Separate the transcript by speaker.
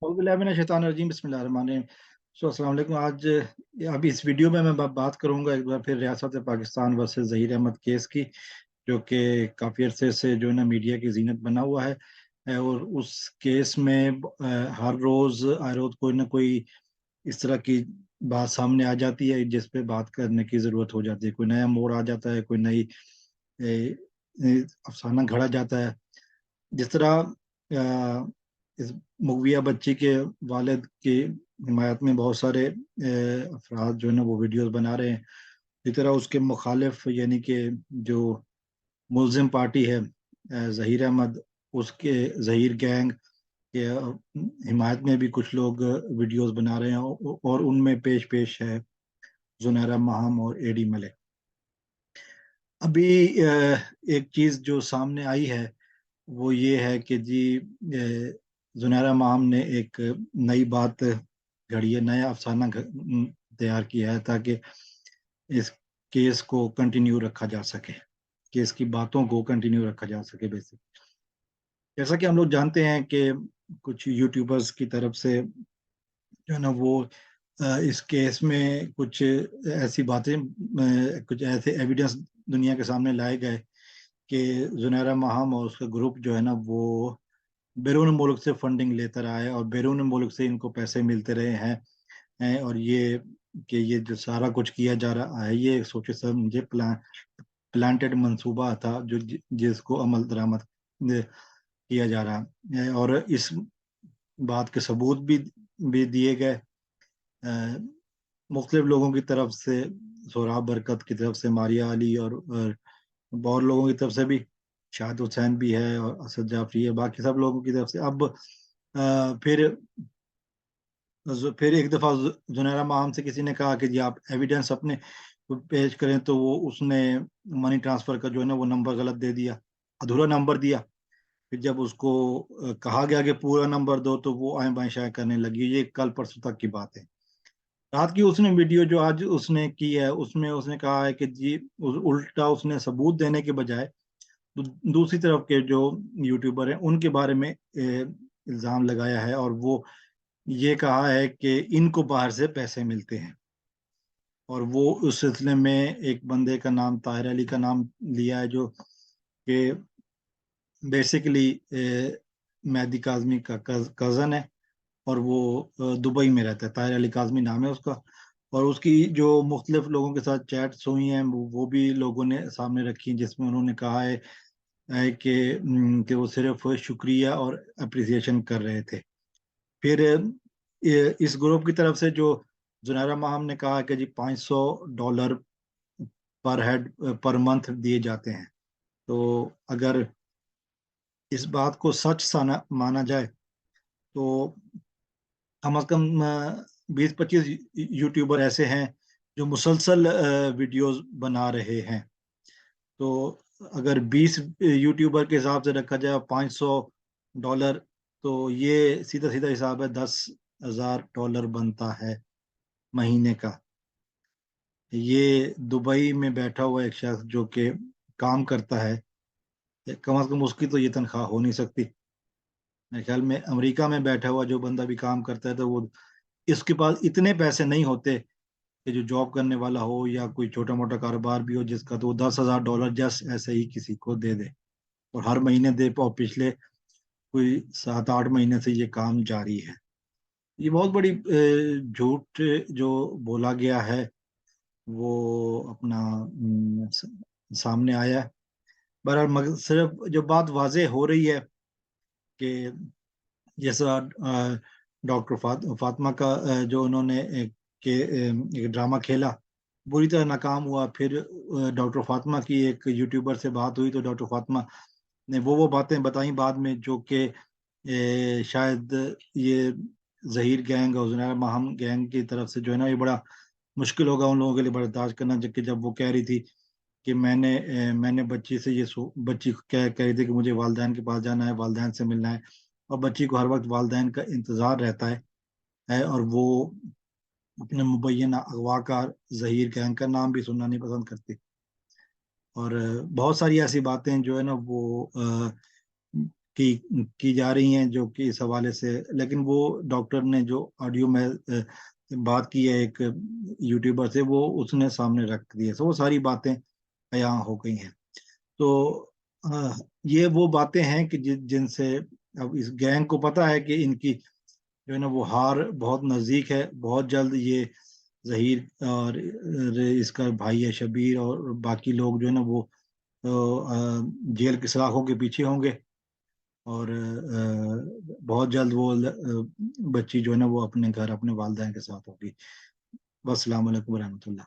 Speaker 1: औज़ुबिल्लाहि बिस्मिल्लाहिर्रहमानिर्रहीम। अस्सलाम वालेकुम। आज अभी इस वीडियो में मैं बात करूंगा एक बार फिर रियासत पाकिस्तान वर्सेस ज़हीर अहमद केस की, जो कि काफ़ी अरसे से जो है ना मीडिया की जीनत बना हुआ है। और उस केस में हर रोज़ आए रोज़ कोई ना कोई इस तरह की बात सामने आ जाती है जिस पे बात करने की ज़रूरत हो जाती है। कोई नया मोड़ आ जाता है, कोई नई अफसाना घड़ा जाता है। जिस तरह इस मुगविया बच्ची के वालिद की हिमायत में बहुत सारे अफराद जो है ना वो वीडियोस बना रहे हैं। इसी तरह उसके मुखालिफ यानी कि जो मुल्जिम पार्टी है ज़हीर अहमद, उसके ज़हीर गैंग के हिमायत में भी कुछ लोग वीडियोस बना रहे हैं और उनमें पेश पेश है जुनैरा माहम और एडी मलिक। अभी एक चीज़ जो सामने आई है वो ये है कि जी जुनैरा माहम ने एक नई बात घड़ी है, नया अफसाना तैयार किया है ताकि इस केस को कंटिन्यू रखा जा सके, केस की बातों को कंटिन्यू रखा जा सके। बेसिक जैसा कि हम लोग जानते हैं कि कुछ यूट्यूबर्स की तरफ से जो है ना वो इस केस में कुछ ऐसी बातें, कुछ ऐसे एविडेंस दुनिया के सामने लाए गए कि जुनैरा माहम और उसका ग्रुप जो है ना वो बैरून मुल्क से फंडिंग लेते रहा है और बैरून मुल्क से इनको पैसे मिलते रहे हैं और ये कि ये जो सारा कुछ किया जा रहा है ये सोचे समझे प्लांटेड मंसूबा था जो जिसको अमल दरामद किया जा रहा है। और इस बात के सबूत भी दिए गए मुख्तलिफ लोगों की तरफ से, सोहराब बरकत की तरफ से, मारिया अली और लोगों की तरफ से भी, शाहिद हुसैन भी है और असद जाफरी है, बाकी सब लोगों की तरफ से। अब फिर एक दफ़ा जुनैरा माहम से किसी ने कहा कि जी आप एविडेंस अपने पेश करें, तो वो उसने मनी ट्रांसफ़र का जो है ना वो नंबर गलत दे दिया, अधूरा नंबर दिया। फिर जब उसको कहा गया कि पूरा नंबर दो तो वो आएँ बाएँ शाएँ करने लगी। ये कल परसों तक की बात है। रात की उसने वीडियो जो आज उसने की है उसमें उसने कहा है कि जी उल्टा उसने सबूत देने के बजाय दूसरी तरफ के जो यूट्यूबर हैं उनके बारे में इल्ज़ाम लगाया है और वो ये कहा है कि इनको बाहर से पैसे मिलते हैं। और वो उस सिलसिले में एक बंदे का नाम ताहिर अली का नाम लिया है जो कि बेसिकली मेहदी काज़मी का कज़न है और वो दुबई में रहता है। ताहिर अली काज़मी नाम है उसका। और उसकी जो मुख्तलिफ लोगों के साथ चैट्स हुई हैं वो भी लोगों ने सामने रखी, जिसमें उन्होंने कहा है कि वो सिर्फ शुक्रिया और अप्रिसिएशन कर रहे थे। फिर इस ग्रुप की तरफ से जो जुनैरा माहम ने कहा कि जी $500 पर हेड पर मंथ दिए जाते हैं। तो अगर इस बात को सच साना माना जाए तो कम से कम 20-25 यूट्यूबर ऐसे हैं जो मुसलसल वीडियोस बना रहे हैं। तो अगर 20 यूट्यूबर के हिसाब से रखा जाए $500, तो ये सीधा-सीधा हिसाब है $10,000 बनता है महीने का। ये दुबई में बैठा हुआ एक शख्स जो कि काम करता है, कम से कम उसकी तो ये तनख्वाह हो नहीं सकती। मेरे ख्याल में अमेरिका में बैठा हुआ जो बंदा भी काम करता है तो वो इसके पास इतने पैसे नहीं होते कि जो जॉब करने वाला हो या कोई छोटा-मोटा कारोबार भी हो जिसका, तो वो $10,000 जस्ट ऐसे ही किसी को दे दे और हर महीने दे। और पिछले कोई 7-8 महीने से ये काम जारी है। ये बहुत बड़ी झूठ जो बोला गया है वो अपना सामने आया है। बहरहाल मगर सिर्फ जो बात वाज़ेह हो रही है कि जैसा डॉक्टर फातिमा का जो उन्होंने एक ड्रामा खेला, बुरी तरह नाकाम हुआ। फिर डॉक्टर फातिमा की एक यूट्यूबर से बात हुई तो डॉक्टर फातिमा ने वो बातें बताई बाद में जो कि शायद ये ज़हीर गैंग और ज़ुनैरा माहम गैंग की तरफ से जो है ना ये बड़ा मुश्किल होगा उन लोगों के लिए बर्दाश्त करना। जबकि जब वो कह रही थी कि मैंने बच्ची से बच्ची कह रही थी कि मुझे वालिदैन के पास जाना है, वालिदैन से मिलना है और बच्ची को हर वक़्त वालिदैन का इंतज़ार रहता है और वो अपने मुबैना अगवाकार ज़हीर गैंग का नाम भी सुनना नहीं पसंद करती। और बहुत सारी ऐसी बातें जो है ना वो की जा रही हैं जो कि इस हवाले से, लेकिन वो डॉक्टर ने जो ऑडियो में बात की है एक यूट्यूबर से, वो उसने सामने रख दी है, तो वो सारी बातें यहाँ हो गई हैं। तो ये वो बातें हैं कि जिनसे अब इस गैंग को पता है कि इनकी जो है ना वो हार बहुत नजदीक है। बहुत जल्द ये जहीर और इसका भाई है शबीर और बाकी लोग जो है ना वो जेल की सलाखों के पीछे होंगे, और बहुत जल्द वो बच्ची जो है ना वो अपने घर अपने वालिदैन के साथ होगी। बस, अस्सलाम वालेकुम रहमतुल्लाह।